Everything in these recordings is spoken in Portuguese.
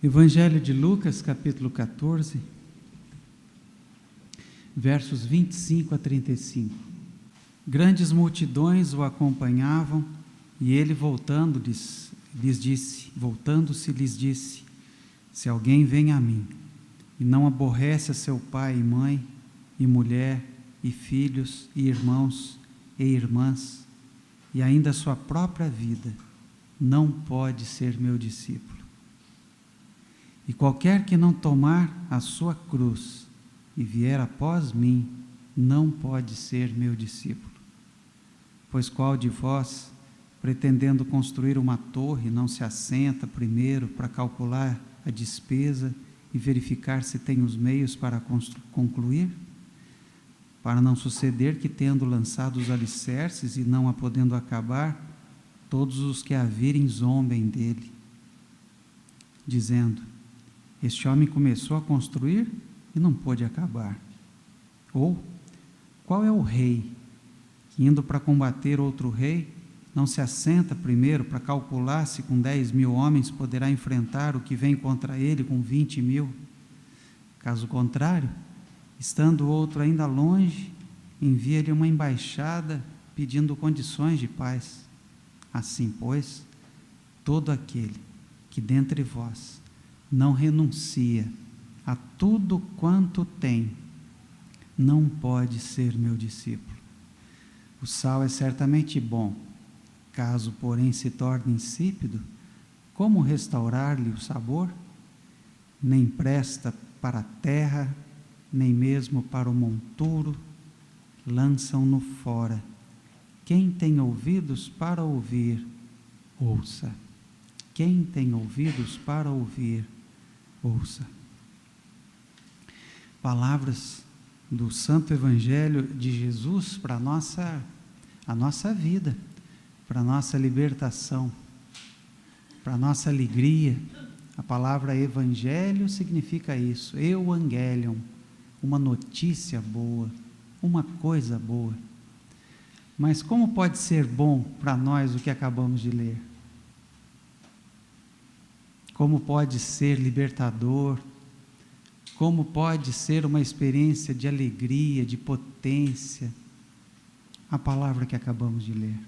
Evangelho de Lucas, capítulo 14, versos 25 a 35. Grandes multidões o acompanhavam, e ele voltando-se, lhes disse: se alguém vem a mim, e não aborrece a seu pai e mãe, e mulher, e filhos, e irmãos, e irmãs, e ainda a sua própria vida, não pode ser meu discípulo. E qualquer que não tomar a sua cruz e vier após mim, não pode ser meu discípulo. Pois qual de vós, pretendendo construir uma torre, não se assenta primeiro para calcular a despesa e verificar se tem os meios para concluir? Para não suceder que, tendo lançado os alicerces e não a podendo acabar, todos os que a virem zombem dele, dizendo: este homem começou a construir e não pôde acabar. Ou, qual é o rei que, indo para combater outro rei, não se assenta primeiro para calcular se com 10.000 homens poderá enfrentar o que vem contra ele com 20.000? Caso contrário, estando o outro ainda longe, envia-lhe uma embaixada pedindo condições de paz. Assim, pois, todo aquele que dentre vós não renuncia a tudo quanto tem, não pode ser meu discípulo. O sal é certamente bom, caso, porém, se torne insípido, como restaurar-lhe o sabor? Nem presta para a terra, nem mesmo para o monturo, lançam-no fora. Quem tem ouvidos para ouvir, ouça. Quem tem ouvidos para ouvir, ouça. Palavras do Santo Evangelho de Jesus para a nossa vida, para a nossa libertação, para a nossa alegria. A palavra Evangelho significa isso, Evangelion, uma notícia boa, uma coisa boa. Mas como pode ser bom para nós o que acabamos de ler? Como pode ser libertador? Como pode ser uma experiência de alegria, de potência? A palavra que acabamos de ler.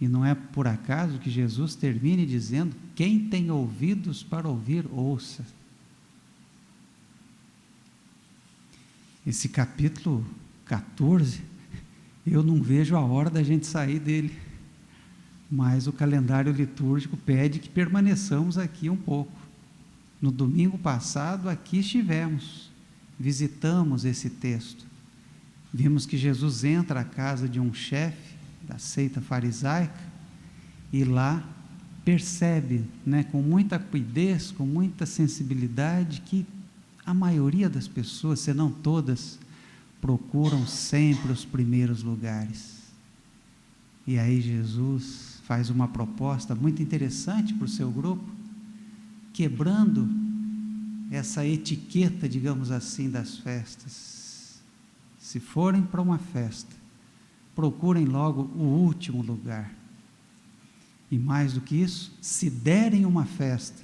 E não é por acaso que Jesus termine dizendo: quem tem ouvidos para ouvir, ouça. Esse capítulo 14, eu não vejo a hora da gente sair dele, mas o calendário litúrgico pede que permaneçamos aqui um pouco. No domingo passado, aqui estivemos, visitamos esse texto, vimos que Jesus entra à casa de um chefe da seita farisaica e lá percebe, com muita cuidez, com muita sensibilidade, que a maioria das pessoas, se não todas, procuram sempre os primeiros lugares. E aí Jesus faz uma proposta muito interessante para o seu grupo, quebrando essa etiqueta, digamos assim, das festas. Se forem para uma festa, procurem logo o último lugar. E mais do que isso, se derem uma festa,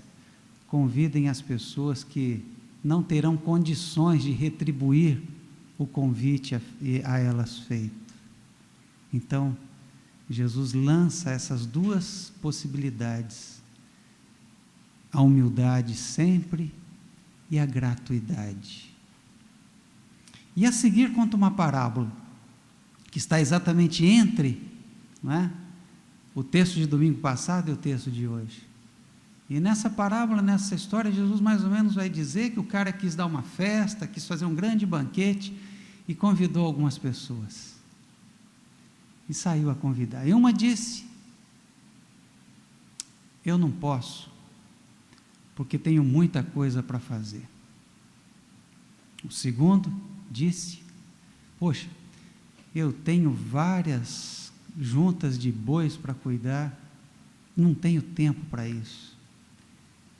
convidem as pessoas que não terão condições de retribuir o convite a elas feito. Então, Jesus lança essas duas possibilidades: a humildade sempre e a gratuidade. E a seguir conta uma parábola que está exatamente entre, o texto de domingo passado e o texto de hoje. E nessa parábola, nessa história, Jesus mais ou menos vai dizer que o cara quis dar uma festa, quis fazer um grande banquete e convidou algumas pessoas. E saiu a convidar. E uma disse: eu não posso, porque tenho muita coisa para fazer. O segundo disse: poxa, eu tenho várias juntas de bois para cuidar, não tenho tempo para isso.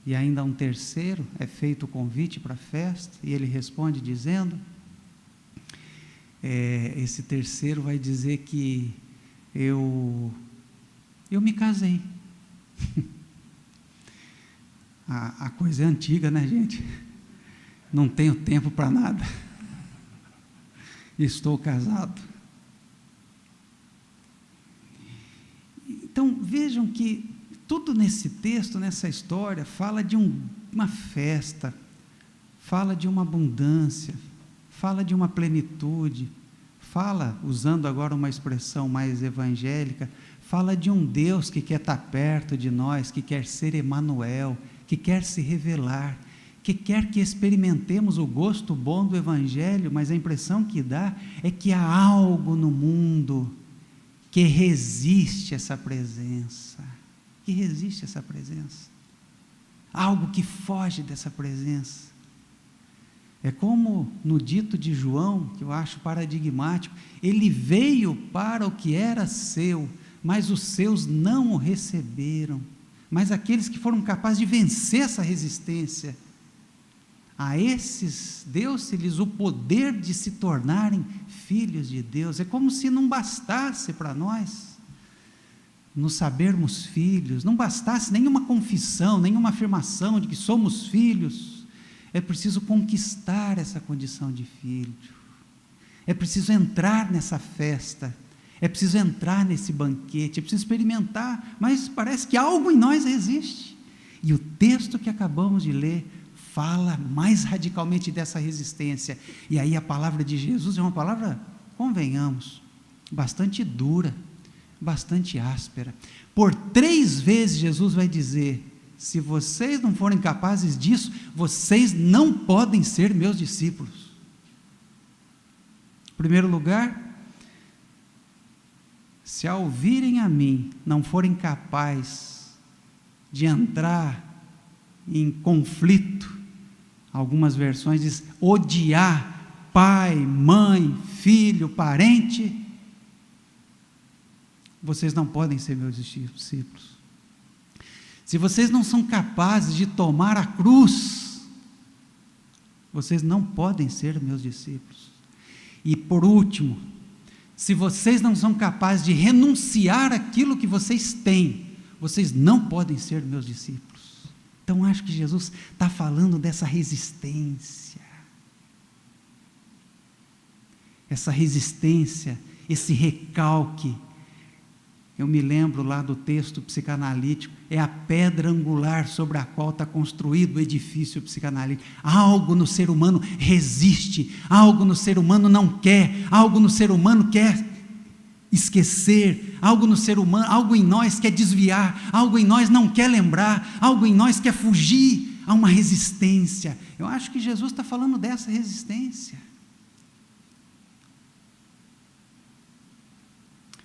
E ainda um terceiro, é feito o convite para a festa, e ele responde dizendo, esse terceiro vai dizer que eu me casei. a coisa é antiga, né, gente? Não tenho tempo para nada. Estou casado. Então, vejam que tudo nesse texto, nessa história, fala de uma festa, fala de uma abundância, fala de uma plenitude, fala, usando agora uma expressão mais evangélica, fala de um Deus que quer estar perto de nós, que quer ser Emanuel, que quer se revelar, que quer que experimentemos o gosto bom do Evangelho, mas a impressão que dá é que há algo no mundo que resiste essa presença, algo que foge dessa presença. É como no dito de João, que eu acho paradigmático, ele veio para o que era seu, mas os seus não o receberam, mas aqueles que foram capazes de vencer essa resistência, a esses deu-se-lhes o poder de se tornarem filhos de Deus. É como se não bastasse para nós nos sabermos filhos, não bastasse nenhuma confissão, nenhuma afirmação de que somos filhos. É preciso conquistar essa condição de filho, é preciso entrar nessa festa, é preciso entrar nesse banquete, é preciso experimentar, mas parece que algo em nós resiste, e o texto que acabamos de ler fala mais radicalmente dessa resistência. E aí a palavra de Jesus é uma palavra, convenhamos, bastante dura, bastante áspera. Por 3 vezes Jesus vai dizer: se vocês não forem capazes disso, vocês não podem ser meus discípulos. Em primeiro lugar, se ao virem a mim não forem capazes de entrar em conflito, algumas versões dizem odiar pai, mãe, filho, parente, vocês não podem ser meus discípulos. Se vocês não são capazes de tomar a cruz, vocês não podem ser meus discípulos. E por último, se vocês não são capazes de renunciar àquilo que vocês têm, vocês não podem ser meus discípulos. Então acho que Jesus está falando dessa resistência, esse recalque. Eu me lembro lá do texto psicanalítico, é a pedra angular sobre a qual está construído o edifício psicanalítico. Algo no ser humano resiste, algo no ser humano não quer, algo no ser humano quer esquecer, algo no ser humano, algo em nós quer desviar, algo em nós não quer lembrar, algo em nós quer fugir, há uma resistência. Eu acho que Jesus está falando dessa resistência.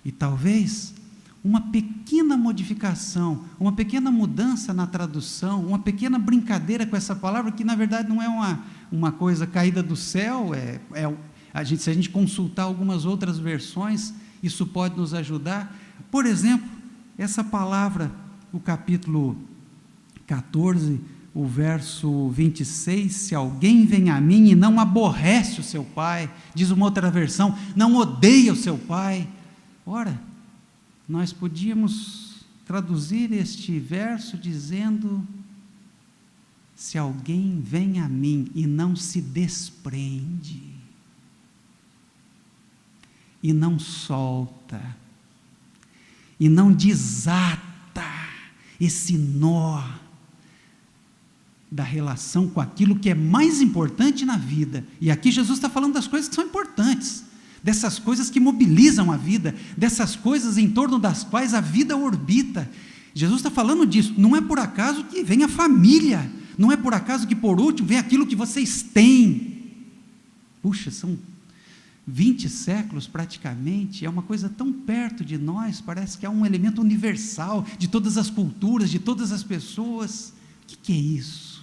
E talvez uma pequena modificação, uma pequena mudança na tradução, uma pequena brincadeira com essa palavra, que na verdade não é uma coisa caída do céu, se a gente consultar algumas outras versões, isso pode nos ajudar. Por exemplo, essa palavra, o capítulo 14, o verso 26, se alguém vem a mim e não aborrece o seu pai, diz uma outra versão, não odeia o seu pai. Ora, nós podíamos traduzir este verso dizendo: se alguém vem a mim e não se desprende, e não solta, e não desata esse nó da relação com aquilo que é mais importante na vida. E aqui Jesus está falando das coisas que são importantes, dessas coisas que mobilizam a vida, dessas coisas em torno das quais a vida orbita. Jesus está falando disso. Não é por acaso que vem a família, não é por acaso que por último vem aquilo que vocês têm. Puxa, são 20 séculos praticamente, é uma coisa tão perto de nós, parece que é um elemento universal, de todas as culturas, de todas as pessoas. O que é isso?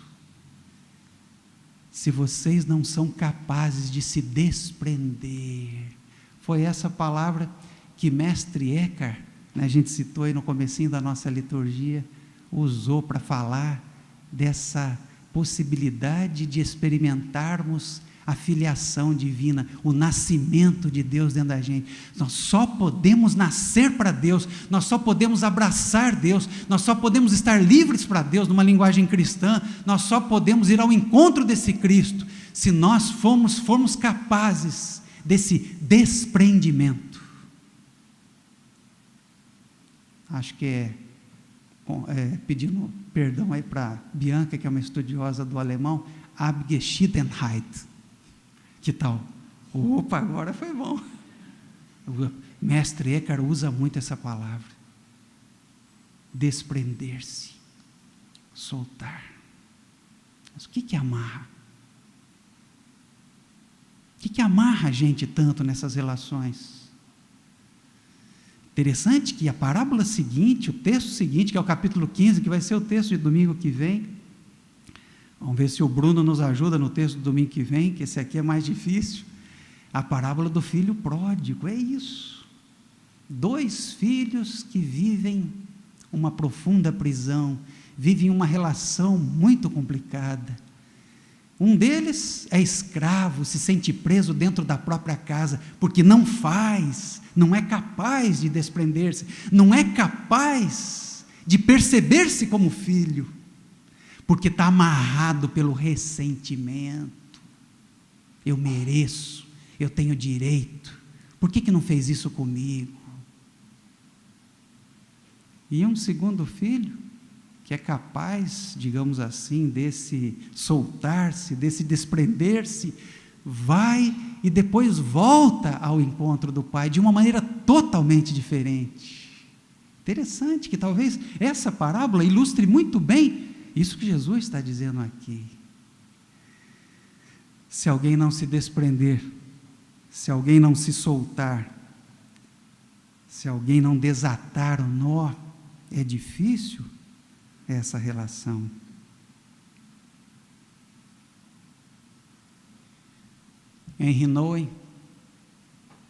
Se vocês não são capazes de se desprender, foi essa palavra que mestre Eckhart, a gente citou aí no comecinho da nossa liturgia, usou para falar dessa possibilidade de experimentarmos a filiação divina, o nascimento de Deus dentro da gente. Nós só podemos nascer para Deus, nós só podemos abraçar Deus, nós só podemos estar livres para Deus, numa linguagem cristã, nós só podemos ir ao encontro desse Cristo, se nós formos capazes desse desprendimento. Acho que pedindo perdão aí para Bianca, que é uma estudiosa do alemão, Abgeschiedenheit. Que tal? Opa, agora foi bom. O mestre Eckhart usa muito essa palavra. Desprender-se, soltar. Mas o que amarra? O que amarra a gente tanto nessas relações? Interessante que a parábola seguinte, o texto seguinte, que é o capítulo 15, que vai ser o texto de domingo que vem, vamos ver se o Bruno nos ajuda no texto do domingo que vem, que esse aqui é mais difícil, a parábola do filho pródigo, é isso. 2 filhos que vivem uma profunda prisão, vivem uma relação muito complicada. Um deles é escravo, se sente preso dentro da própria casa, porque não é capaz de desprender-se, não é capaz de perceber-se como filho, porque está amarrado pelo ressentimento. Eu mereço, eu tenho direito, por que não fez isso comigo? E um segundo filho, que é capaz, digamos assim, desse soltar-se, desse desprender-se, vai e depois volta ao encontro do Pai de uma maneira totalmente diferente. Interessante que talvez essa parábola ilustre muito bem isso que Jesus está dizendo aqui. Se alguém não se desprender, se alguém não se soltar, se alguém não desatar o nó, é difícil essa relação. Henry Nouwen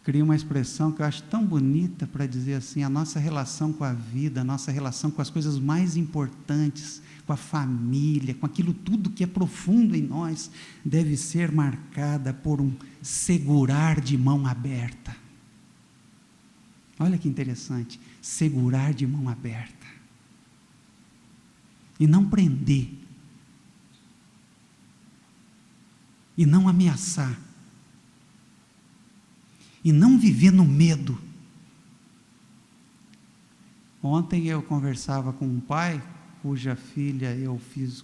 cria uma expressão que eu acho tão bonita para dizer assim: a nossa relação com a vida, a nossa relação com as coisas mais importantes, com a família, com aquilo tudo que é profundo em nós, deve ser marcada por um segurar de mão aberta. Olha que interessante, segurar de mão aberta. E não prender, e não ameaçar, e não viver no medo. Ontem eu conversava com um pai, cuja filha eu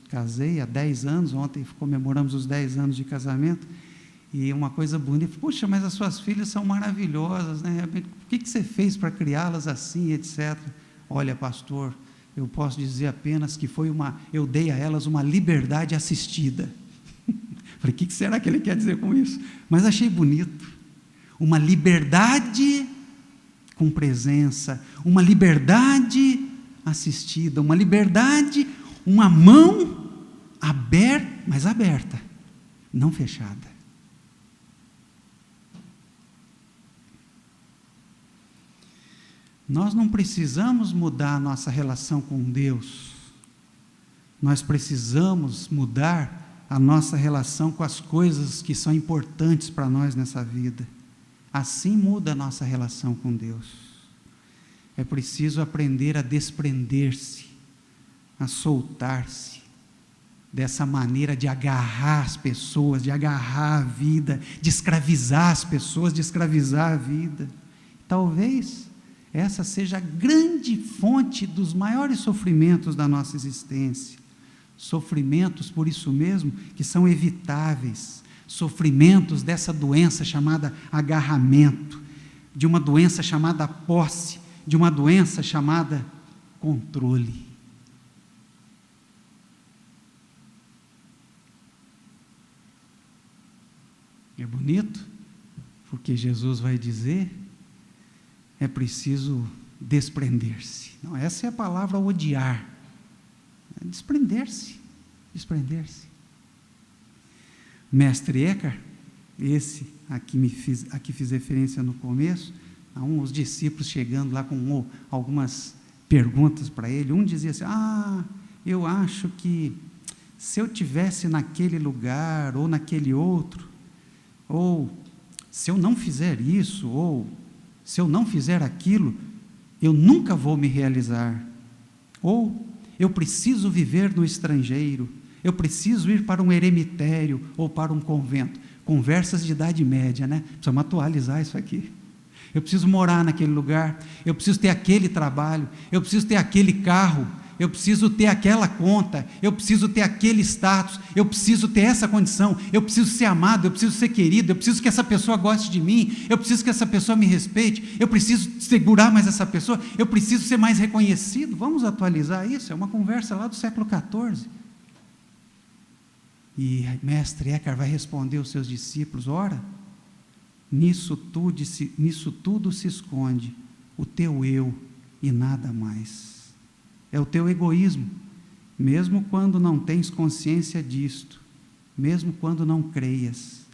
casei há 10 anos, ontem comemoramos os 10 anos de casamento, e uma coisa bonita, poxa, mas as suas filhas são maravilhosas, né? O que você fez para criá-las assim, etc. Olha, pastor, eu posso dizer apenas que eu dei a elas uma liberdade assistida. Falei, o que será que ele quer dizer com isso? Mas achei bonito. Uma liberdade com presença, uma liberdade assistida, uma liberdade, uma mão aberta, mas aberta, não fechada. Nós não precisamos mudar a nossa relação com Deus, nós precisamos mudar a nossa relação com as coisas que são importantes para nós nessa vida. Assim muda a nossa relação com Deus. É preciso aprender a desprender-se, a soltar-se dessa maneira de agarrar as pessoas, de agarrar a vida, de escravizar as pessoas, de escravizar a vida. Talvez essa seja a grande fonte dos maiores sofrimentos da nossa existência. Sofrimentos, por isso mesmo, que são evitáveis. Sofrimentos dessa doença chamada agarramento, de uma doença chamada posse, de uma doença chamada controle. É bonito, porque Jesus vai dizer: é preciso desprender-se. Não, essa é a palavra odiar. É desprender-se, desprender-se. Mestre Eckhart, esse a que fiz referência no começo, os discípulos chegando lá com algumas perguntas para ele, um dizia assim: eu acho que se eu tivesse naquele lugar ou naquele outro, ou se eu não fizer isso, ou se eu não fizer aquilo, eu nunca vou me realizar. Ou eu preciso viver no estrangeiro, eu preciso ir para um eremitério ou para um convento. Conversas de Idade Média, né? Precisamos atualizar isso aqui. Eu preciso morar naquele lugar, eu preciso ter aquele trabalho, eu preciso ter aquele carro, eu preciso ter aquela conta, eu preciso ter aquele status, eu preciso ter essa condição, eu preciso ser amado, eu preciso ser querido, eu preciso que essa pessoa goste de mim, eu preciso que essa pessoa me respeite, eu preciso segurar mais essa pessoa, eu preciso ser mais reconhecido. Vamos atualizar isso? É uma conversa lá do século XIV. E mestre Eckhart vai responder aos seus discípulos: ora, nisso tudo se esconde o teu eu e nada mais. É o teu egoísmo, mesmo quando não tens consciência disto, mesmo quando não creias.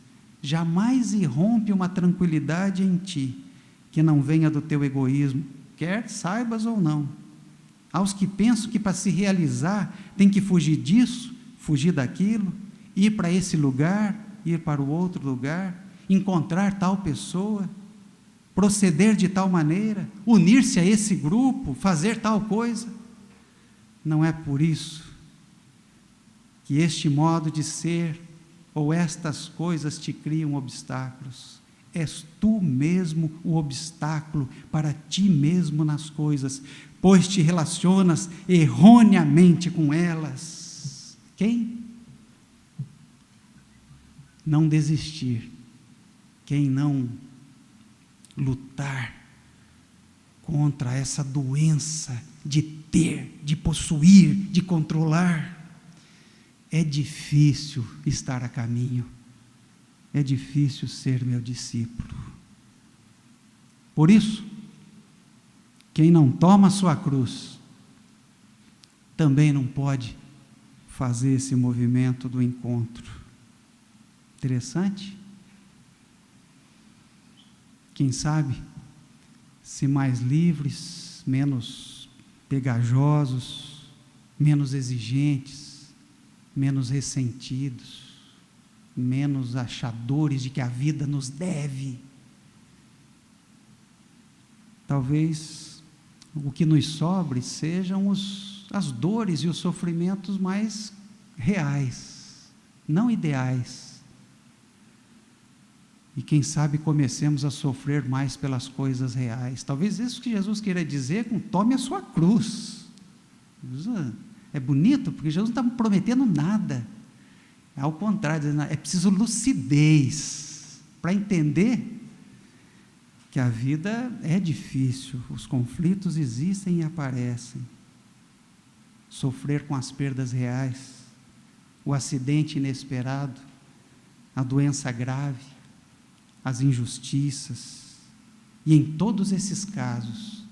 Jamais irrompe uma tranquilidade em ti, que não venha do teu egoísmo, quer saibas ou não. Aos que pensam que para se realizar tem que fugir disso, fugir daquilo, ir para esse lugar, ir para o outro lugar, encontrar tal pessoa, proceder de tal maneira, unir-se a esse grupo, fazer tal coisa. Não é por isso que este modo de ser ou estas coisas te criam obstáculos. És tu mesmo o obstáculo para ti mesmo nas coisas, pois te relacionas erroneamente com elas. Quem não desistir, quem não lutar contra essa doença de ter, de possuir, de controlar, é difícil estar a caminho, é difícil ser meu discípulo. Por isso, quem não toma a sua cruz, também não pode fazer esse movimento do encontro. Interessante? Quem sabe, se mais livres, menos pegajosos, menos exigentes, menos ressentidos, menos achadores de que a vida nos deve. Talvez o que nos sobre sejam as dores e os sofrimentos mais reais, não ideais. E quem sabe comecemos a sofrer mais pelas coisas reais. Talvez isso que Jesus queira dizer com tome a sua cruz. É bonito, porque Jesus não está prometendo nada. Ao contrário, é preciso lucidez para entender que a vida é difícil, os conflitos existem e aparecem. Sofrer com as perdas reais, o acidente inesperado, a doença grave, as injustiças, e em todos esses casos,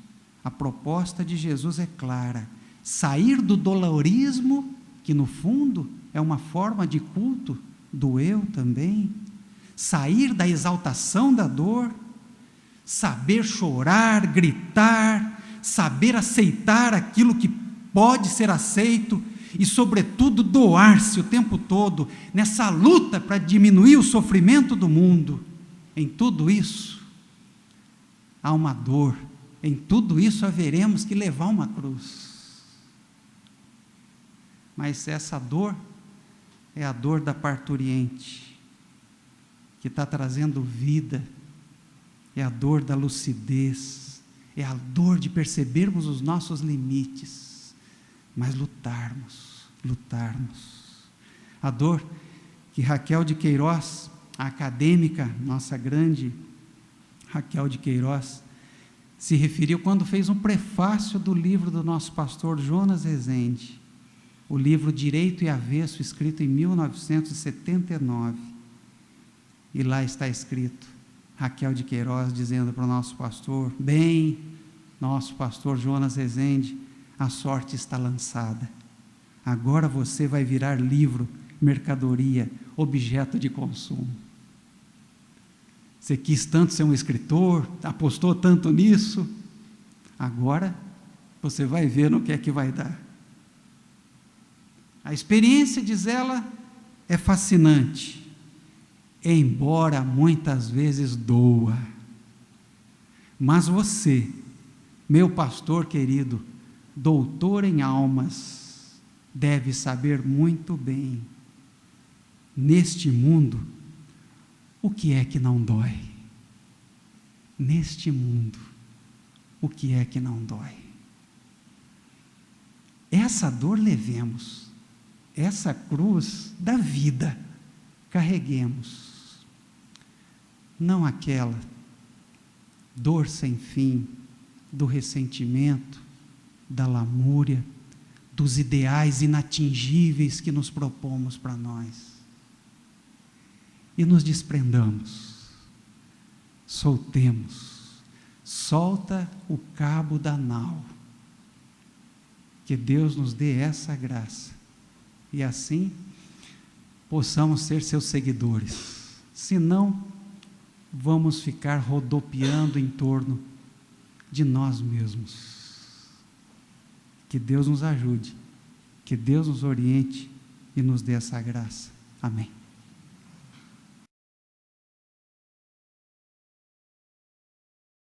a proposta de Jesus é clara: sair do dolorismo, que no fundo é uma forma de culto do eu também, sair da exaltação da dor, saber chorar, gritar, saber aceitar aquilo que pode ser aceito, e sobretudo doar-se o tempo todo, nessa luta para diminuir o sofrimento do mundo. Em tudo isso, há uma dor, em tudo isso haveremos que levar uma cruz. Mas essa dor é a dor da parturiente, que está trazendo vida, é a dor da lucidez, é a dor de percebermos os nossos limites, mas lutarmos. A dor que Raquel de Queiroz, a acadêmica, nossa grande Raquel de Queiroz, se referiu quando fez um prefácio do livro do nosso pastor Jonas Rezende, o livro Direito e Avesso, escrito em 1979, e lá está escrito, Raquel de Queiroz dizendo para o nosso pastor: bem, nosso pastor Jonas Rezende, a sorte está lançada, agora você vai virar livro, mercadoria, objeto de consumo. Você quis tanto ser um escritor, apostou tanto nisso, agora você vai ver no que é que vai dar. A experiência, diz ela, é fascinante, embora muitas vezes doa. Mas você, meu pastor querido, doutor em almas, deve saber muito bem, neste mundo, o que é que não dói? Neste mundo, o que é que não dói? Essa dor levemos, essa cruz da vida carreguemos, não aquela dor sem fim, do ressentimento, da lamúria, dos ideais inatingíveis que nos propomos para nós. E nos desprendamos, soltemos, solta o cabo da nau. Que Deus nos dê essa graça, e assim possamos ser seus seguidores. Senão, vamos ficar rodopiando em torno de nós mesmos. Que Deus nos ajude, que Deus nos oriente e nos dê essa graça. Amém.